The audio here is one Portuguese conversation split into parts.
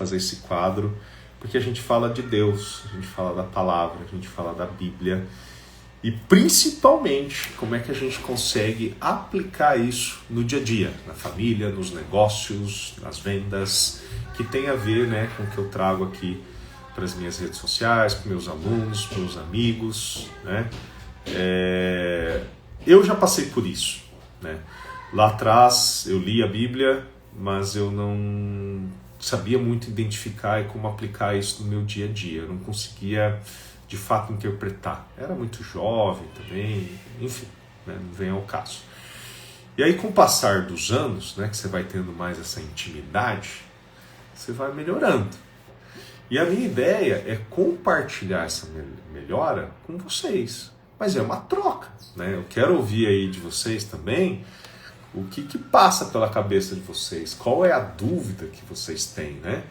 fazer esse quadro, porque a gente fala de Deus, a gente fala da palavra, a gente fala da Bíblia, e principalmente como é que a gente consegue aplicar isso no dia a dia, na família, nos negócios, nas vendas, que tem a ver, né, com o que eu trago aqui para as minhas redes sociais, para meus alunos, para meus amigos, né? Eu já passei por isso, né? Lá atrás eu li a Bíblia, mas eu não sabia muito identificar e como aplicar isso no meu dia a dia. Eu não conseguia, de fato, interpretar. Era muito jovem também, enfim, né? Não vem ao caso. E aí, com o passar dos anos, né, que você vai tendo mais essa intimidade, você vai melhorando. E a minha ideia é compartilhar essa melhora com vocês. Mas é uma troca, né? Eu quero ouvir aí de vocês também o que passa pela cabeça de vocês, qual é a dúvida que vocês têm, né?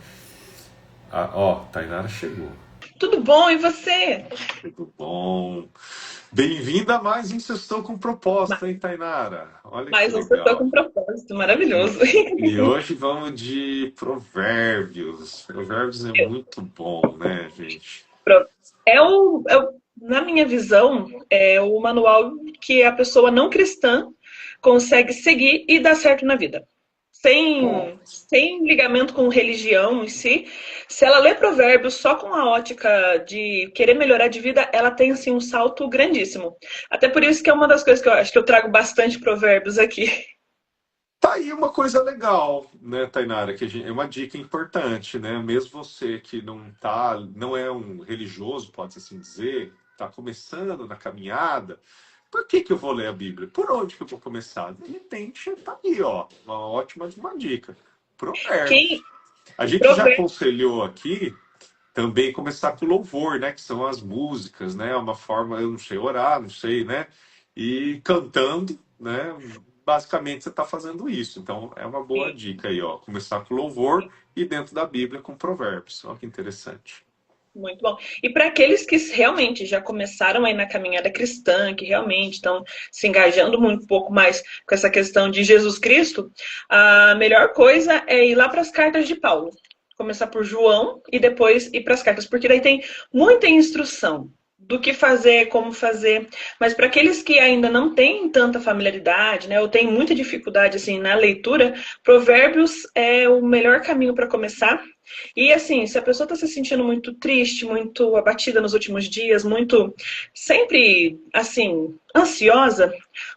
Tainara chegou. Tudo bom, e você? Tudo bom. Bem-vinda a mais um Sextou com Propósito, hein, Tainara? Olha que Mais um setor legal. com propósito, maravilhoso. E hoje vamos de provérbios. Provérbios é muito bom, né, gente? Na minha visão, é o manual que a pessoa não cristã consegue seguir e dar certo na vida. Sem ligamento com religião em si. Se ela lê provérbios só com a ótica de querer melhorar de vida, ela tem assim, um salto grandíssimo. Até por isso que é uma das coisas que eu acho que eu trago bastante provérbios aqui. Tá aí uma coisa legal, né, Tainara, é uma dica importante, né? Mesmo você que não é um religioso, pode assim dizer, está começando na caminhada, por que eu vou ler a Bíblia? Por onde que eu vou começar? De repente, tá aí, ó, uma dica. Provérbios. Quem A gente já provérbio, aconselhou aqui também começar com louvor, né? Que são as músicas, né? Uma forma, eu não sei orar, não sei, né? E cantando, né? Basicamente você está fazendo isso. Então é uma boa dica aí, ó. Começar com louvor e dentro da Bíblia com provérbios. Olha que interessante. muito bom. E para aqueles que realmente já começaram aí na caminhada cristã, que realmente estão se engajando muito um pouco mais com essa questão de Jesus Cristo, a melhor coisa é ir lá para as cartas de Paulo. Começar por João e depois ir para as cartas, porque daí tem muita instrução do que fazer, como fazer. Mas para aqueles que ainda não têm tanta familiaridade, né, ou têm muita dificuldade assim na leitura, Provérbios é o melhor caminho para começar. E assim, se a pessoa está se sentindo muito triste, muito abatida nos últimos dias, muito sempre assim ansiosa,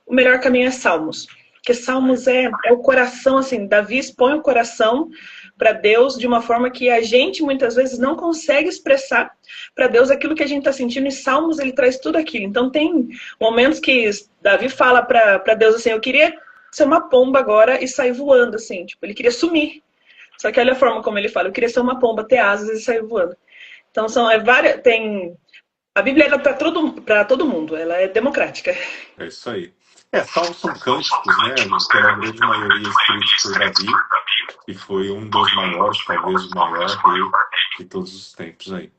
o melhor caminho é Salmos. Porque Salmos é o coração, assim, Davi expõe o coração para Deus de uma forma que a gente muitas vezes não consegue expressar para Deus aquilo que a gente está sentindo, e Salmos ele traz tudo aquilo. Então tem momentos que Davi fala para Deus assim, eu queria ser uma pomba agora e sair voando, assim, tipo, ele queria sumir. Só que olha a forma como ele fala, eu queria ser uma pomba, ter asas e sair voando. Então várias, a Bíblia é para todo mundo, ela é democrática. É isso aí. Salmos são cânticos, né? Pela grande maioria escritos por Davi, que foi um dos maiores, talvez o maior rei de todos os tempos aí.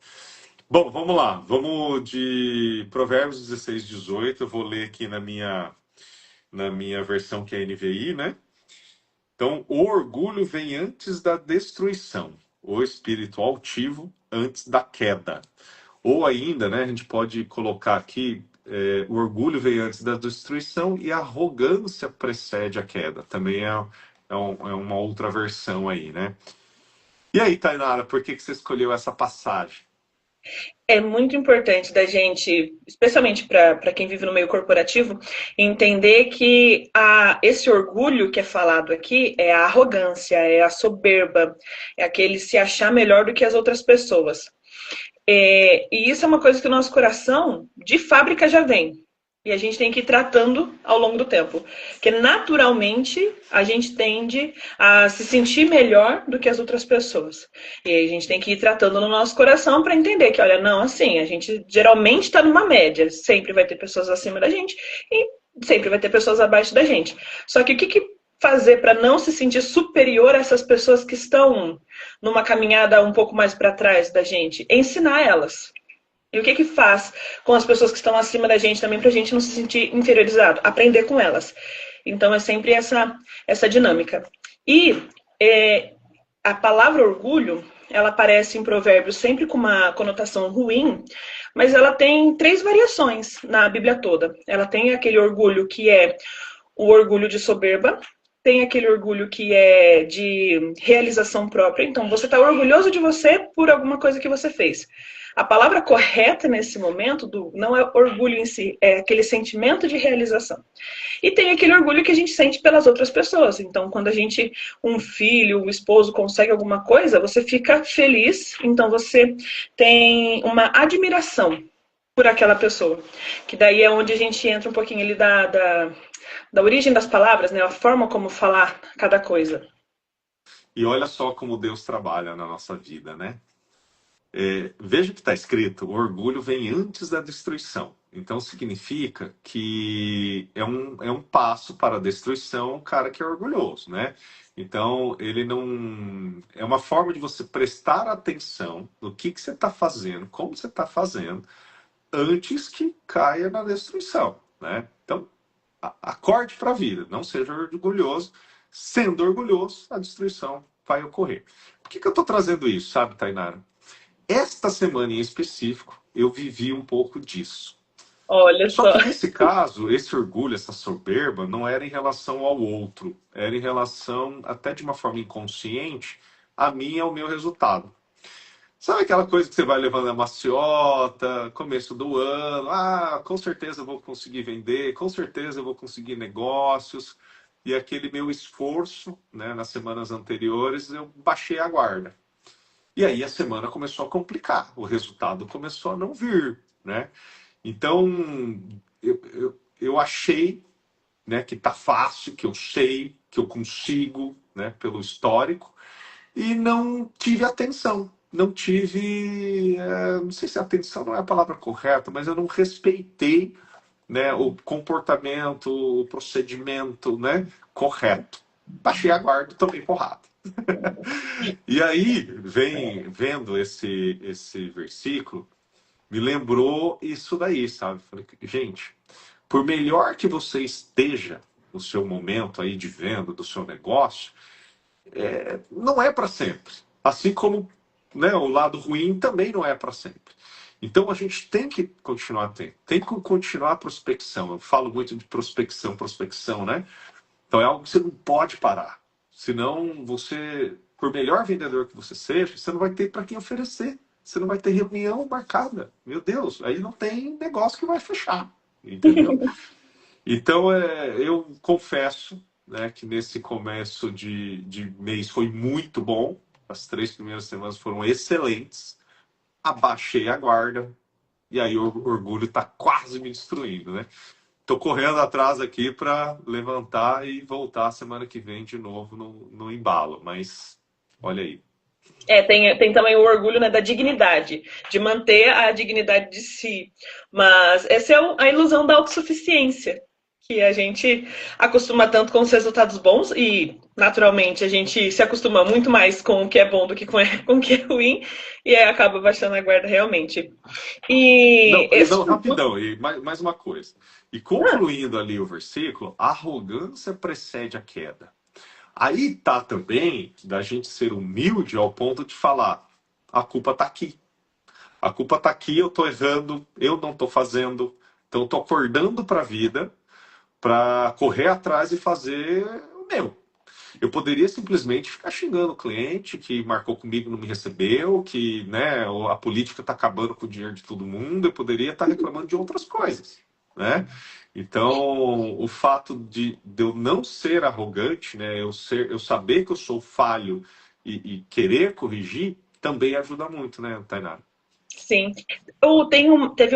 Bom, vamos lá. Vamos de Provérbios 16, 18. Eu vou ler aqui na minha versão que é NVI, né? Então, o orgulho vem antes da destruição, o espírito altivo antes da queda. Ou ainda, né, a gente pode colocar aqui, o orgulho vem antes da destruição e a arrogância precede a queda. Também é uma outra versão aí, né? E aí, Tainara, por que você escolheu essa passagem? É muito importante da gente, especialmente para quem vive no meio corporativo, entender que esse orgulho que é falado aqui é a arrogância, é a soberba, é aquele se achar melhor do que as outras pessoas. E isso é uma coisa que o nosso coração, de fábrica, já vem. E a gente tem que ir tratando ao longo do tempo. Porque naturalmente a gente tende a se sentir melhor do que as outras pessoas. E aí a gente tem que ir tratando no nosso coração para entender que, olha, não, assim, a gente geralmente está numa média. Sempre vai ter pessoas acima da gente e sempre vai ter pessoas abaixo da gente. Só que o que fazer para não se sentir superior a essas pessoas que estão numa caminhada um pouco mais para trás da gente? Ensinar elas. E o que faz com as pessoas que estão acima da gente também para a gente não se sentir inferiorizado? Aprender com elas. Então é sempre essa dinâmica. E a palavra orgulho, ela aparece em Provérbios sempre com uma conotação ruim, mas ela tem três variações na Bíblia toda. Ela tem aquele orgulho que é o orgulho de soberba, tem aquele orgulho que é de realização própria. Então, você está orgulhoso de você por alguma coisa que você fez. A palavra correta nesse momento não é orgulho em si, é aquele sentimento de realização. E tem aquele orgulho que a gente sente pelas outras pessoas. Então, quando um filho, um esposo consegue alguma coisa, você fica feliz, então você tem uma admiração por aquela pessoa. Que daí é onde a gente entra um pouquinho ali da origem das palavras, né? A forma como falar cada coisa. E olha só como Deus trabalha na nossa vida, né? Veja que está escrito: o orgulho vem antes da destruição. Então significa que é um passo para a destruição o cara que é orgulhoso, né? Então ele não. É uma forma de você prestar atenção no que você está fazendo, como você está fazendo, antes que caia na destruição, né? Então, acorde para a vida, não seja orgulhoso. Sendo orgulhoso, a destruição vai ocorrer. Por que eu estou trazendo isso, sabe, Tainara? Esta semana em específico, eu vivi um pouco disso. Olha Só só. que nesse caso, esse orgulho, essa soberba, não era em relação ao outro, era em relação, até de uma forma inconsciente, a mim e ao meu resultado. Sabe aquela coisa que você vai levando a maciota, começo do ano, com certeza eu vou conseguir vender, com certeza eu vou conseguir negócios, e aquele meu esforço, né, nas semanas anteriores, eu baixei a guarda. E aí a semana começou a complicar, o resultado começou a não vir, né? Então, eu achei, né, que tá fácil, que eu sei, que eu consigo, né, pelo histórico, e não tive atenção. Não tive, não sei se atenção não é a palavra correta, mas eu não respeitei, né, o comportamento, o procedimento, né, correto. Baixei a guarda, tomei porrada. E aí, vendo esse versículo, me lembrou isso daí, sabe? Falei, gente, por melhor que você esteja no seu momento aí de venda do seu negócio, não é para sempre. Assim como, né, o lado ruim também não é para sempre. Então a gente tem que continuar atento, tem que continuar a prospecção. Eu falo muito de prospecção, né? Então é algo que você não pode parar. Senão você, por melhor vendedor que você seja, você não vai ter para quem oferecer. Você não vai ter reunião marcada. Meu Deus, aí não tem negócio que vai fechar. Entendeu? Então, eu confesso, né, que nesse começo de mês foi muito bom. As 3 primeiras semanas foram excelentes. Abaixei a guarda. E aí o orgulho está quase me destruindo, né? Tô correndo atrás aqui para levantar e voltar semana que vem de novo no embalo. Mas olha aí. Tem também o orgulho, né, da dignidade, de manter a dignidade de si. Mas essa é a ilusão da autossuficiência, que a gente acostuma tanto com os resultados bons e, naturalmente, a gente se acostuma muito mais com o que é bom do que com o que é ruim e aí acaba baixando a guarda realmente. Não, E esse... não, rapidão, e mais uma coisa. E concluindo ali o versículo, a arrogância precede a queda. Aí tá também da gente ser humilde ao ponto de falar: a culpa tá aqui. A culpa tá aqui, eu tô errando, eu não tô fazendo. Então eu tô acordando para a vida para correr atrás e fazer o meu. Eu poderia simplesmente ficar xingando o cliente que marcou comigo e não me recebeu, que, né, a política está acabando com o dinheiro de todo mundo. Eu poderia estar reclamando de outras coisas, né? Então, o fato de eu não ser arrogante, né, eu saber que eu sou falho e querer corrigir, também ajuda muito, né, Tainara? Sim. Teve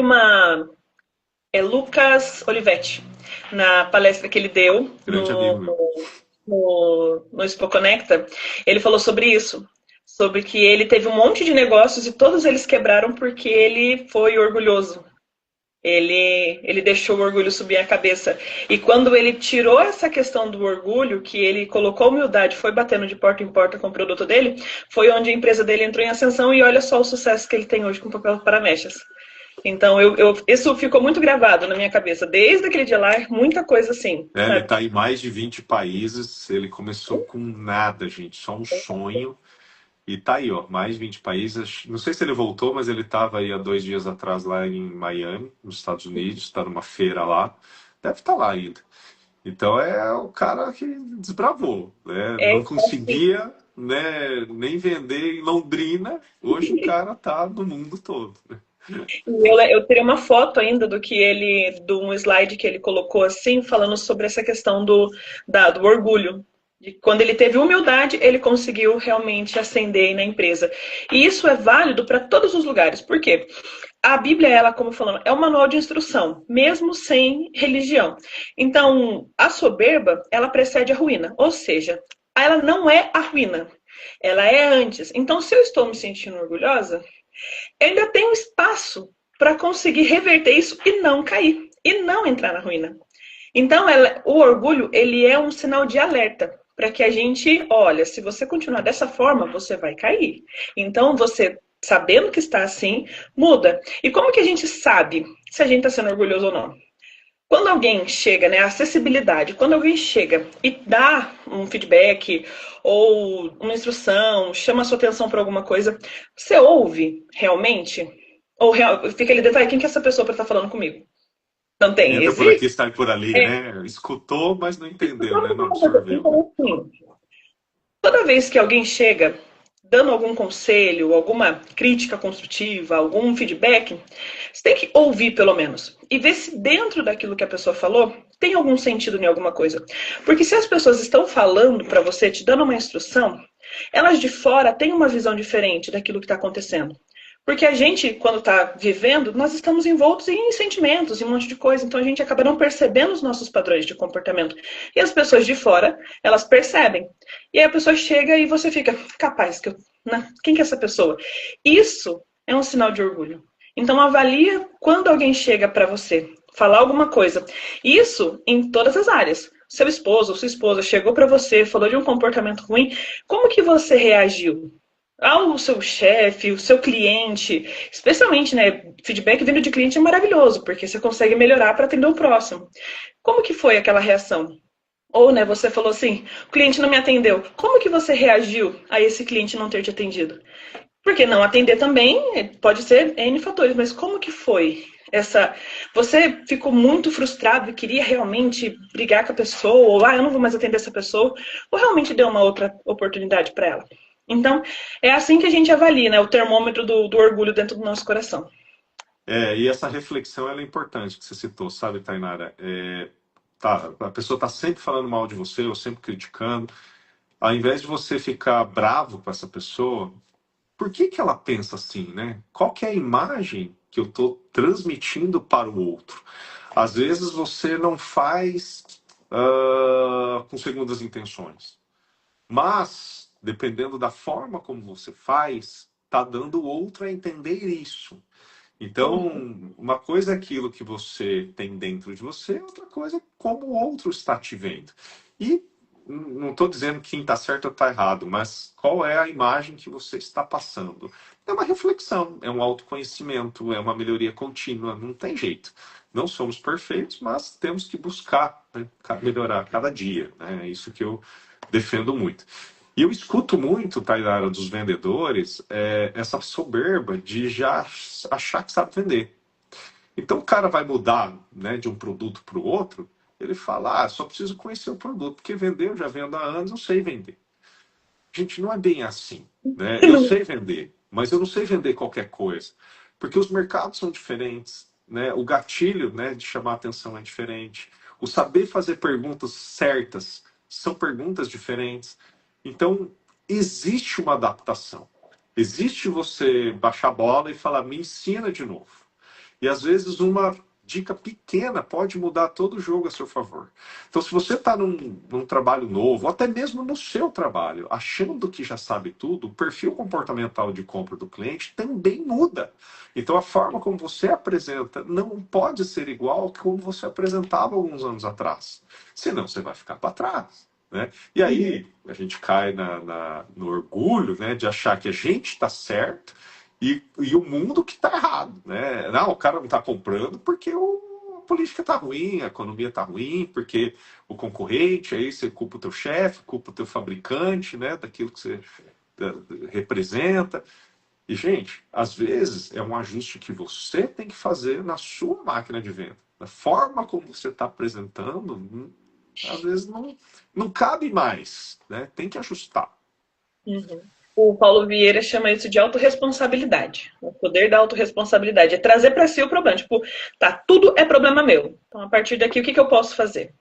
Lucas Olivetti, na palestra que ele deu Grande amigo meu. no Expo Conecta, ele falou sobre isso. Sobre que ele teve um monte de negócios e todos eles quebraram porque ele foi orgulhoso. Ele deixou o orgulho subir a cabeça. E quando ele tirou essa questão do orgulho, que ele colocou humildade, foi batendo de porta em porta com o produto dele, foi onde a empresa dele entrou em ascensão e olha só o sucesso que ele tem hoje com o papel para mechas. Então, isso ficou muito gravado na minha cabeça. Desde aquele dia lá, muita coisa assim. Ele Sabe? está em mais de 20 países. Ele começou com nada, gente, só um sonho. E tá aí, ó, mais 20 países. Não sei se ele voltou, mas ele estava aí há 2 dias atrás lá em Miami, nos Estados Unidos, está numa feira lá. Deve estar lá ainda. Então é o cara que desbravou, né? É, Não conseguia, né, nem vender em Londrina. Hoje o cara tá no mundo todo, né? eu teria uma foto ainda do que ele, de um slide que ele colocou assim, falando sobre essa questão do orgulho. De quando ele teve humildade, ele conseguiu realmente ascender na empresa. E isso é válido para todos os lugares. Por quê? A Bíblia, ela, como falamos, é um manual de instrução, mesmo sem religião. Então, a soberba, ela precede a ruína. Ou seja, ela não é a ruína, ela é antes. Então, se eu estou me sentindo orgulhosa, eu ainda tenho espaço para conseguir reverter isso e não cair, e não entrar na ruína. Então, o orgulho, ele é um sinal de alerta para que a gente, olha, se você continuar dessa forma, você vai cair. Então, você, sabendo que está assim, muda. E como que a gente sabe se a gente está sendo orgulhoso ou não? Quando alguém chega, né, a acessibilidade, quando alguém chega e dá um feedback ou uma instrução, chama a sua atenção para alguma coisa, você ouve realmente? Ou fica ali detalhe, quem que é essa pessoa para estar falando comigo? Não tem, Entra por existe. aqui, sai por ali, né? Escutou, mas não entendeu, né? Não absorveu, né? Então, assim, toda vez que alguém chega dando algum conselho, alguma crítica construtiva, algum feedback, você tem que ouvir pelo menos e ver se dentro daquilo que a pessoa falou tem algum sentido em alguma coisa. Porque se as pessoas estão falando para você, te dando uma instrução, elas de fora têm uma visão diferente daquilo que está acontecendo. Porque a gente, quando está vivendo, nós estamos envoltos em sentimentos, em um monte de coisa, então a gente acaba não percebendo os nossos padrões de comportamento. E as pessoas de fora, elas percebem. E aí a pessoa chega e você fica, capaz, quem que é essa pessoa? Isso é um sinal de orgulho. Então avalia quando alguém chega para você falar alguma coisa. Isso em todas as áreas. Seu esposo ou sua esposa chegou para você, falou de um comportamento ruim, como que você reagiu? Ao seu chefe, o seu cliente, especialmente, né, feedback vindo de cliente é maravilhoso, porque você consegue melhorar para atender o próximo. Como que foi aquela reação? Ou, né, você falou assim, o cliente não me atendeu. Como que você reagiu a esse cliente não ter te atendido? Porque não atender também pode ser N fatores, mas como que foi essa... Você ficou muito frustrado e queria realmente brigar com a pessoa, ou, eu não vou mais atender essa pessoa, ou realmente deu uma outra oportunidade para ela? Então, é assim que a gente avalia, né, o termômetro do orgulho dentro do nosso coração. E essa reflexão ela é importante que você citou, sabe, Tainara? Tá, a pessoa está sempre falando mal de você, ou sempre criticando. Ao invés de você ficar bravo com essa pessoa, por que que ela pensa assim, né? Qual que é a imagem que eu estou transmitindo para o outro? Às vezes você não faz com segundas intenções, mas dependendo da forma como você faz, tá dando o outro a entender isso. Então, uma coisa é aquilo que você tem dentro de você, outra coisa é como o outro está te vendo. E não estou dizendo quem está certo ou está errado, mas qual é a imagem que você está passando? É uma reflexão, é um autoconhecimento, é uma melhoria contínua, não tem jeito. Não somos perfeitos, mas temos que buscar, né, melhorar cada dia. Né? É isso que eu defendo muito. E eu escuto muito, Tainara, dos vendedores, essa soberba de já achar que sabe vender. Então o cara vai mudar, né, de um produto para o outro, ele fala, só preciso conhecer o produto, porque vender eu já vendo há anos, eu sei vender. Gente, não é bem assim. Né? Eu sei vender, mas eu não sei vender qualquer coisa. Porque os mercados são diferentes, né? O gatilho, né, de chamar a atenção é diferente. O saber fazer perguntas certas são perguntas diferentes. Então, existe uma adaptação. Existe você baixar a bola e falar, me ensina de novo. E às vezes uma dica pequena pode mudar todo o jogo a seu favor. Então, se você está num trabalho novo, ou até mesmo no seu trabalho, achando que já sabe tudo, o perfil comportamental de compra do cliente também muda. Então, a forma como você apresenta não pode ser igual a como você apresentava alguns anos atrás. Senão, você vai ficar para trás. Né? E aí a gente cai no orgulho, né, de achar que a gente está certo e o mundo que está errado. Né? Não, o cara não está comprando porque a política está ruim, a economia está ruim, porque o concorrente, aí você culpa o teu chefe, culpa o teu fabricante, né, daquilo que você representa. E, gente, às vezes é um ajuste que você tem que fazer na sua máquina de venda. Da forma como você está apresentando, às vezes não cabe mais, né? Tem que ajustar. Uhum. O Paulo Vieira chama isso de autorresponsabilidade. O poder da autorresponsabilidade é trazer para si o problema. Tipo, tá, tudo é problema meu. Então, a partir daqui, o que eu posso fazer?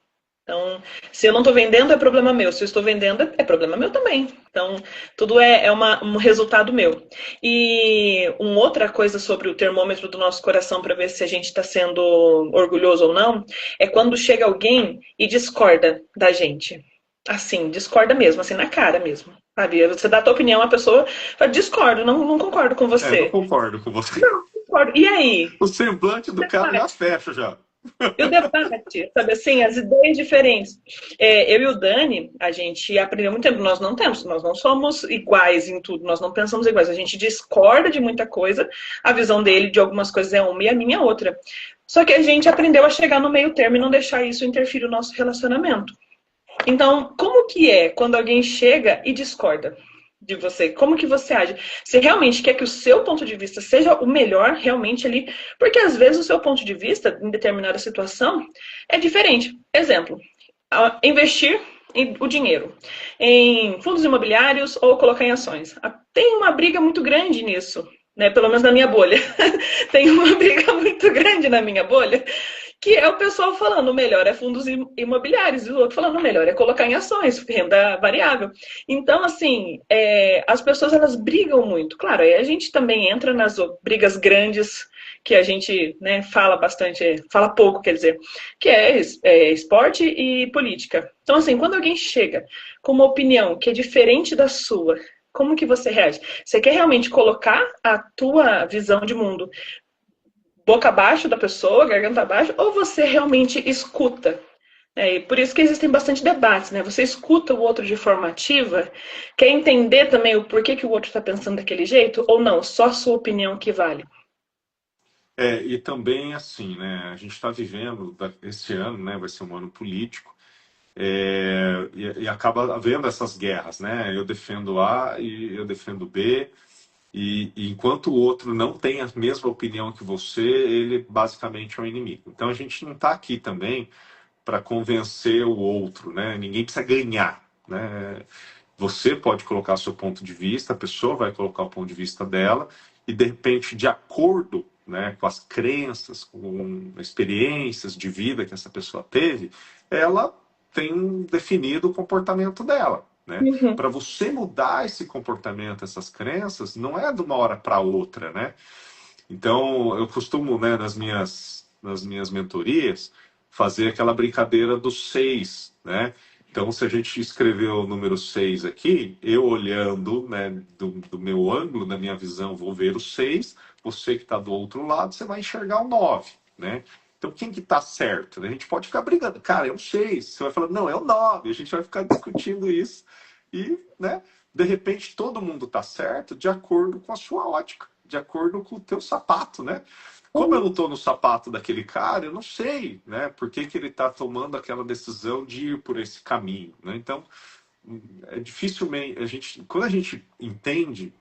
Então, se eu não estou vendendo, é problema meu. Se eu estou vendendo, é problema meu também. Então, tudo é um resultado meu. E uma outra coisa sobre o termômetro do nosso coração para ver se a gente está sendo orgulhoso ou não, é quando chega alguém e discorda da gente. Assim, discorda mesmo, assim, na cara mesmo. Sabe? Você dá a tua opinião, a pessoa fala, discordo, não concordo com Não você. concordo com você. Não, concordo. E aí? O semblante do cara já fecha já. E o debate, sabe assim, as ideias diferentes. Eu e o Dani, a gente aprendeu muito tempo, nós não somos iguais em tudo, nós não pensamos iguais, a gente discorda de muita coisa, a visão dele de algumas coisas é uma e a minha é outra. Só que a gente aprendeu a chegar no meio termo e não deixar isso interferir no nosso relacionamento. Então, como que é quando alguém chega e discorda de você? Como que você age? Você realmente quer que o seu ponto de vista seja o melhor realmente ali? Porque às vezes o seu ponto de vista em determinada situação é diferente. Exemplo, investir o dinheiro em fundos imobiliários ou colocar em ações. Tem uma briga muito grande nisso, né? Pelo menos na minha bolha. Tem uma briga muito grande na minha bolha, que é o pessoal falando o melhor é fundos imobiliários, e o outro falando o melhor é colocar em ações, renda variável. Então, assim, as pessoas elas brigam muito. Claro, aí a gente também entra nas brigas grandes que a gente, né, fala bastante, fala pouco, quer dizer, que é esporte e política. Então, assim, quando alguém chega com uma opinião que é diferente da sua, como que você reage? Você quer realmente colocar a tua visão de mundo boca abaixo da pessoa, garganta abaixo, ou você realmente escuta? E por isso que existem bastante debates, né? Você escuta o outro de forma ativa, quer entender também o porquê que o outro está pensando daquele jeito, ou não, só a sua opinião que vale. E também assim, né? A gente está vivendo esse ano, né? Vai ser um ano político. E acaba havendo essas guerras, né? Eu defendo A e eu defendo B, e enquanto o outro não tem a mesma opinião que você, ele basicamente é um inimigo. Então a gente não está aqui também para convencer o outro, né? Ninguém precisa ganhar, né? Você pode colocar seu ponto de vista, a pessoa vai colocar o ponto de vista dela, e de repente, de acordo, né, com as crenças, com experiências de vida que essa pessoa teve, ela tem definido o comportamento dela. Né? Uhum. Para você mudar esse comportamento, essas crenças, não é de uma hora para outra. Né? Então, eu costumo, né, nas minhas mentorias, fazer aquela brincadeira dos seis, né? Então, se a gente escrever o número 6 aqui, eu olhando, né, do meu ângulo, da minha visão, vou ver o 6. Você que está do outro lado, você vai enxergar o 9, né? Então, quem que está certo? A gente pode ficar brigando. Cara, é o 6. Você vai falar, não, é o 9. A gente vai ficar discutindo isso. E, né, de repente, todo mundo está certo de acordo com a sua ótica, de acordo com o teu sapato, né? Como eu não estou no sapato daquele cara, eu não sei, né? Por que ele está tomando aquela decisão de ir por esse caminho, né? Então, é dificilmente quando a gente entende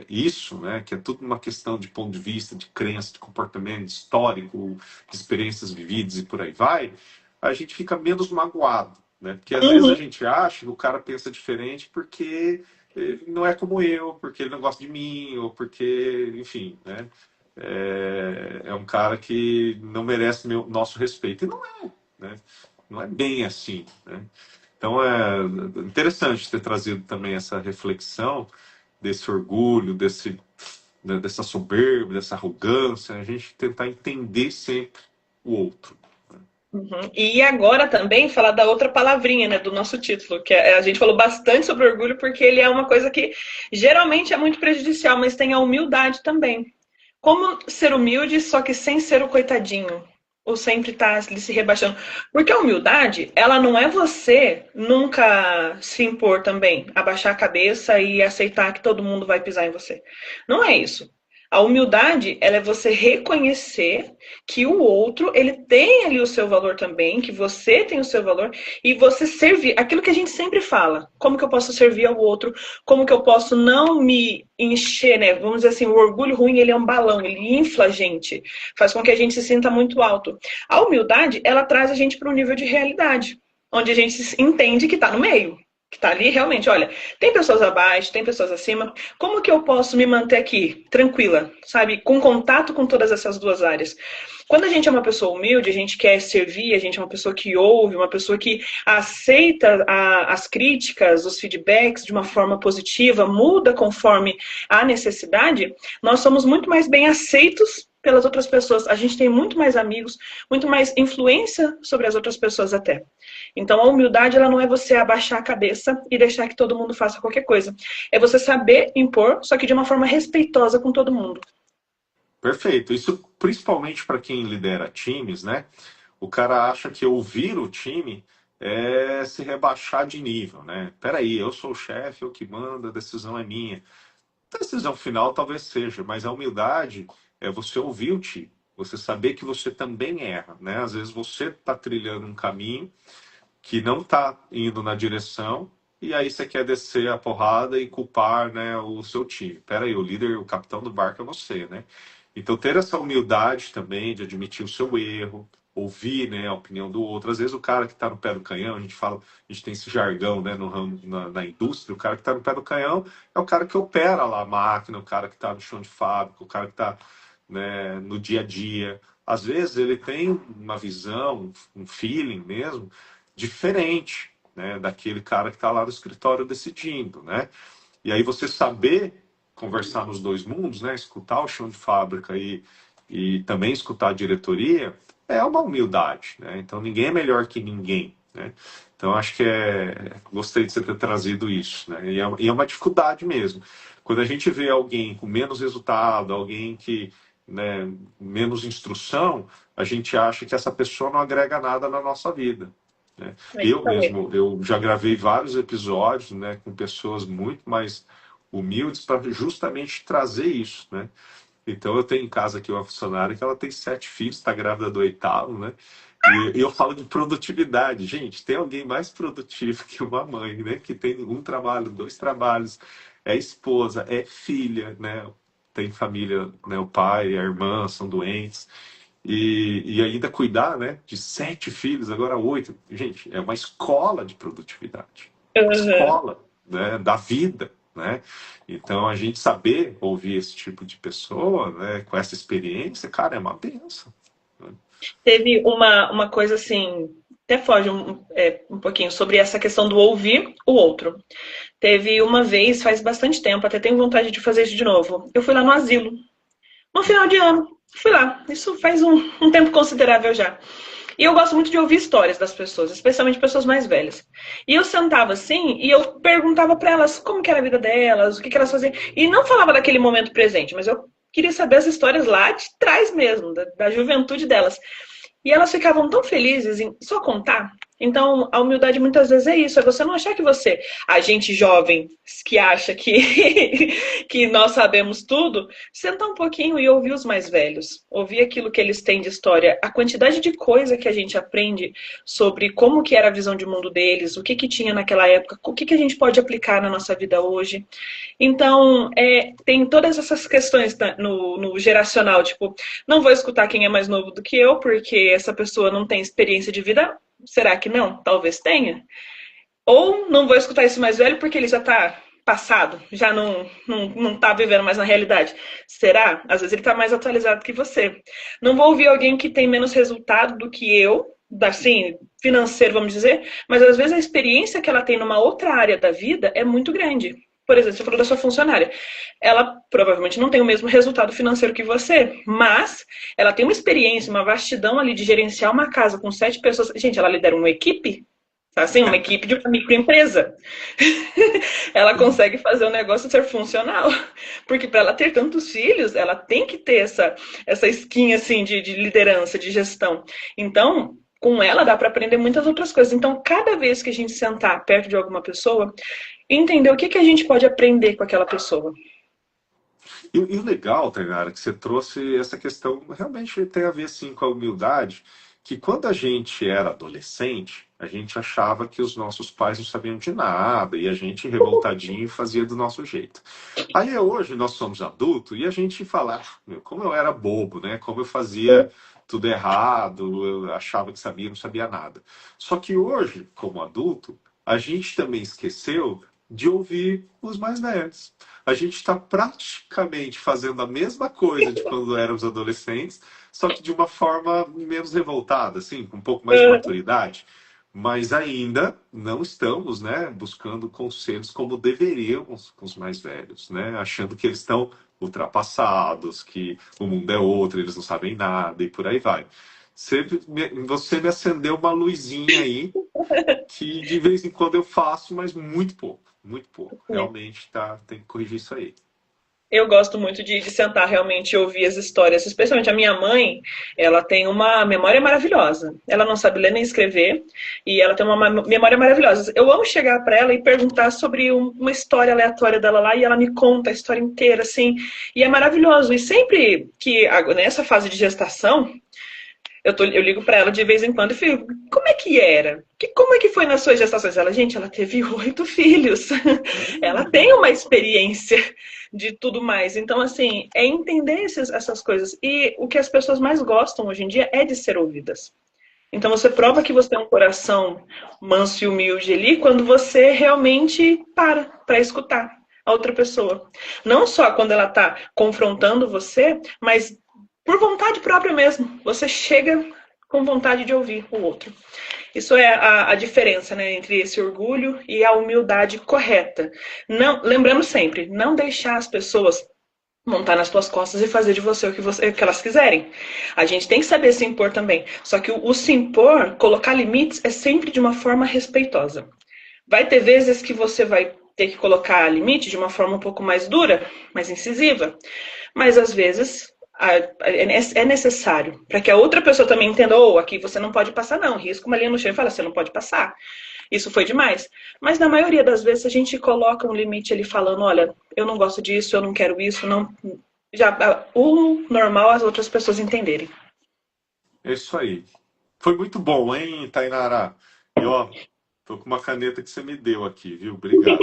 isso, né? Que é tudo uma questão de ponto de vista, de crença, de comportamento histórico, de experiências vividas e por aí vai, a gente fica menos magoado, né? Porque às vezes a Uhum. gente acha que o cara pensa diferente porque ele não é como eu, porque ele não gosta de mim, ou porque, enfim, né? É um cara que não merece nosso respeito. E não é, né? Não é bem assim, né? Então é interessante ter trazido também essa reflexão desse orgulho, dessa soberba, dessa arrogância, a gente tentar entender sempre o outro. Uhum. E agora também falar da outra palavrinha, né, do nosso título, que a gente falou bastante sobre orgulho, porque ele é uma coisa que geralmente é muito prejudicial, mas tem a humildade também. Como ser humilde, só que sem ser o coitadinho, ou sempre tá se rebaixando. Porque a humildade, ela não é você nunca se impor também, abaixar a cabeça e aceitar que todo mundo vai pisar em você. Não é isso. A A humildade, ela é você reconhecer que o outro, ele tem ali o seu valor também, que você tem o seu valor, e você servir, aquilo que a gente sempre fala, como que eu posso servir ao outro, como que eu posso não me encher, né? Vamos dizer assim, o orgulho ruim, ele é um balão, ele infla a gente, faz com que a gente se sinta muito alto. A humildade, ela traz a gente para um nível de realidade, onde a gente entende que está no meio, que está ali realmente, olha, tem pessoas abaixo, tem pessoas acima, como que eu posso me manter aqui, tranquila, sabe, com contato com todas essas duas áreas? Quando a gente é uma pessoa humilde, a gente quer servir, a gente é uma pessoa que ouve, uma pessoa que aceita as críticas, os feedbacks de uma forma positiva, muda conforme a necessidade, nós somos muito mais bem aceitos pelas outras pessoas. A gente tem muito mais amigos, muito mais influência sobre as outras pessoas até. Então, a humildade, ela não é você abaixar a cabeça e deixar que todo mundo faça qualquer coisa. É você saber impor, só que de uma forma respeitosa com todo mundo. Perfeito. Isso principalmente para quem lidera times, né? O cara acha que ouvir o time é se rebaixar de nível, né? Peraí, eu sou o chefe, eu que mando, a decisão é minha. A decisão final talvez seja, mas a humildade é você ouvir o time, você saber que você também erra, né? Às vezes você está trilhando um caminho que não está indo na direção e aí você quer descer a porrada e culpar, né, o seu time. Peraí, o líder, o capitão do barco é você, né? Então ter essa humildade também de admitir o seu erro, ouvir, né, a opinião do outro. Às vezes o cara que está no pé do canhão, a gente fala, a gente tem esse jargão, né, no ramo, na indústria, o cara que está no pé do canhão é o cara que opera lá a máquina, o cara que está no chão de fábrica, o cara que está, né, no dia a dia. Às vezes ele tem uma visão, um feeling mesmo, diferente, né, daquele cara que está lá no escritório decidindo, né? E aí você saber conversar nos dois mundos, né, escutar o chão de fábrica e também escutar a diretoria, é uma humildade, né? Então ninguém é melhor que ninguém, né? Então acho que gostei de você ter trazido isso, né? E é uma dificuldade mesmo. Quando a gente vê alguém com menos resultado, alguém que, né, menos instrução, a gente acha que essa pessoa não agrega nada na nossa vida, né? Eu mesmo, eu já gravei vários episódios, né, com pessoas muito mais humildes para justamente trazer isso, né? Então eu tenho em casa aqui uma funcionária que ela tem 7 filhos, está grávida do 8º, né? E eu falo de produtividade. Gente, tem alguém mais produtivo que uma mãe, né? Que tem um trabalho, 2 trabalhos, é esposa, é filha, né? Tem família, né? O pai, a irmã são doentes. E ainda cuidar, né, de 7 filhos, agora 8. Gente, é uma escola de produtividade. Uma Uhum. escola, né, da vida, né? Então, a gente saber ouvir esse tipo de pessoa, né, com essa experiência, cara, é uma benção, né? Teve uma coisa assim, até foge um pouquinho sobre essa questão do ouvir o outro. Teve uma vez, faz bastante tempo, até tenho vontade de fazer isso de novo. Eu fui lá no asilo, no final de ano. Fui lá, isso faz um tempo considerável já. E eu gosto muito de ouvir histórias das pessoas, especialmente pessoas mais velhas. E eu sentava assim e eu perguntava para elas como que era a vida delas, o que, que elas faziam. E não falava daquele momento presente, mas eu queria saber as histórias lá de trás mesmo, da juventude delas. E elas ficavam tão felizes em só contar. Então, a humildade muitas vezes é isso, é você não achar que você, a gente jovem, que acha que, que nós sabemos tudo, sentar um pouquinho e ouvir os mais velhos, ouvir aquilo que eles têm de história, a quantidade de coisa que a gente aprende sobre como que era a visão de mundo deles, o que que tinha naquela época, o que que a gente pode aplicar na nossa vida hoje. Então, tem todas essas questões no geracional, tipo, não vou escutar quem é mais novo do que eu, porque essa pessoa não tem experiência de vida. Será que não? Talvez tenha. Ou não vou escutar esse mais velho porque ele já está passado, já não está vivendo mais na realidade. Será? Às vezes ele está mais atualizado que você. Não vou ouvir alguém que tem menos resultado do que eu, assim, financeiro, vamos dizer, mas às vezes a experiência que ela tem numa outra área da vida é muito grande. Por exemplo, você falou da sua funcionária. Ela provavelmente não tem o mesmo resultado financeiro que você, mas ela tem uma experiência, uma vastidão ali de gerenciar uma casa com 7 pessoas. Gente, ela lidera uma equipe, assim, uma equipe de uma microempresa. Ela consegue fazer o negócio ser funcional. Porque para ela ter tantos filhos, ela tem que ter essa skin assim, de liderança, de gestão. Então, com ela dá para aprender muitas outras coisas. Então, cada vez que a gente sentar perto de alguma pessoa, entender o que a gente pode aprender com aquela pessoa. E o legal, Tainara, que você trouxe essa questão, realmente tem a ver assim com a humildade, que quando a gente era adolescente, a gente achava que os nossos pais não sabiam de nada, e a gente, revoltadinho, fazia do nosso jeito. Aí hoje nós somos adultos e a gente fala, "Ah, meu, como eu era bobo, né? Como eu fazia tudo errado, eu achava que sabia, não sabia nada. Só que hoje, como adulto, a gente também esqueceu de ouvir os mais velhos. A gente está praticamente fazendo a mesma coisa de quando éramos adolescentes, só que de uma forma menos revoltada, assim, com um pouco mais de maturidade. Mas ainda não estamos, né, buscando conselhos como deveríamos com os mais velhos, né, achando que eles estão ultrapassados, que o mundo é outro, eles não sabem nada e por aí vai. Você me acendeu uma luzinha aí que de vez em quando eu faço, mas muito pouco, muito pouco. Realmente tá, tem que corrigir isso aí. Eu gosto muito de sentar realmente e ouvir as histórias, especialmente a minha mãe, ela tem uma memória maravilhosa. Ela não sabe ler nem escrever e ela tem uma memória maravilhosa. Eu amo chegar para ela e perguntar sobre uma história aleatória dela lá e ela me conta a história inteira, assim, e é maravilhoso. E sempre que, nessa fase de gestação, eu ligo para ela de vez em quando e fico, como é que era? Como é que foi nas suas gestações? Ela, gente, ela teve 8 filhos. Ela tem uma experiência de tudo mais. Então, assim, é entender essas coisas. E o que as pessoas mais gostam hoje em dia é de ser ouvidas. Então, você prova que você tem um coração manso e humilde ali quando você realmente para escutar a outra pessoa. Não só quando ela está confrontando você, mas por vontade própria mesmo. Você chega com vontade de ouvir o outro. Isso é a diferença, né, entre esse orgulho e a humildade correta. Não, lembrando sempre, não deixar as pessoas montar nas tuas costas e fazer de você o que elas quiserem. A gente tem que saber se impor também. Só que o se impor, colocar limites, é sempre de uma forma respeitosa. Vai ter vezes que você vai ter que colocar limite de uma forma um pouco mais dura, mais incisiva. Mas às vezes é necessário para que a outra pessoa também entenda, ou aqui você não pode passar não, risca uma linha no chão e fala, você não pode passar. Isso foi demais. Mas na maioria das vezes a gente coloca um limite ali falando, olha, eu não gosto disso, eu não quero isso, não. Já o normal as outras pessoas entenderem. É isso aí. Foi muito bom, hein, Tainara? E ó, tô com uma caneta que você me deu aqui, viu? Obrigado.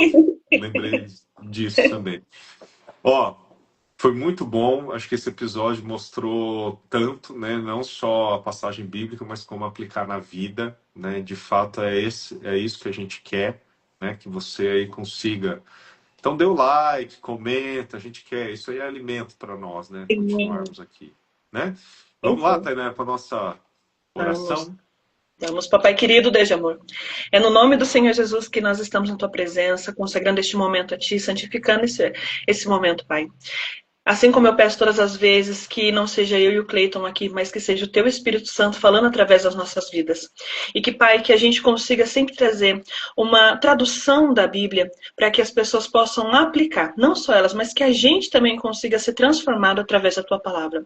Lembrei disso também. Ó, foi muito bom. Acho que esse episódio mostrou tanto, né? Não só a passagem bíblica, mas como aplicar na vida, né? De fato, é isso que a gente quer, né? Que você aí consiga. Então, dê o like, comenta, a gente quer. Isso aí é alimento para nós, né? Continuarmos aqui, né? Vamos lá, Enfim, Tainá, para nossa vamos. oração. Vamos, papai querido, Deus de amor. É no nome do Senhor Jesus que nós estamos na tua presença, consagrando este momento a ti, santificando esse momento, Pai. Assim como eu peço todas as vezes que não seja eu e o Cleiton aqui, mas que seja o teu Espírito Santo falando através das nossas vidas. E que, Pai, que a gente consiga sempre trazer uma tradução da Bíblia para que as pessoas possam aplicar, não só elas, mas que a gente também consiga ser transformado através da tua palavra.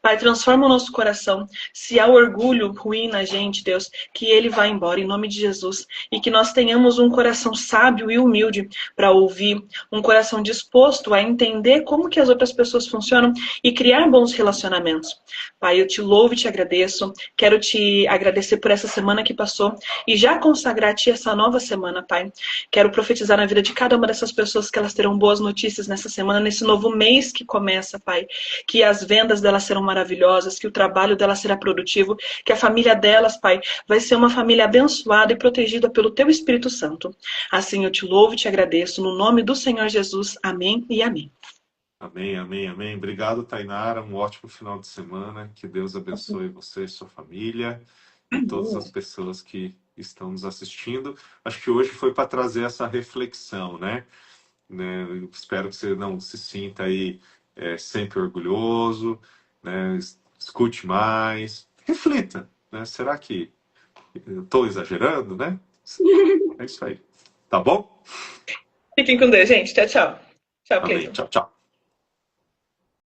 Pai, transforma o nosso coração. Se há orgulho ruim na gente, Deus, que ele vá embora em nome de Jesus. E que nós tenhamos um coração sábio e humilde para ouvir, um coração disposto a entender como que as outras pessoas funcionam e criar bons relacionamentos. Pai, eu te louvo e te agradeço. Quero te agradecer por essa semana que passou e já consagrar a ti essa nova semana, Pai. Quero profetizar na vida de cada uma dessas pessoas que elas terão boas notícias nessa semana, nesse novo mês que começa, Pai. Que as vendas delas serão maravilhosas, que o trabalho delas será produtivo, que a família delas, Pai, vai ser uma família abençoada e protegida pelo Teu Espírito Santo. Assim eu te louvo e te agradeço, no nome do Senhor Jesus. Amém e amém. Amém, amém, amém. Obrigado, Tainara. Um ótimo final de semana. Que Deus abençoe você e sua família e todas as pessoas que estão nos assistindo. Acho que hoje foi para trazer essa reflexão, né? Eu espero que você não se sinta aí sempre orgulhoso, né? Escute mais, reflita, né? Será que eu estou exagerando, né? É isso aí. Tá bom? Fiquem com Deus, gente. Tchau, tchau. Tchau, Amém. Cleiton. Tchau, tchau.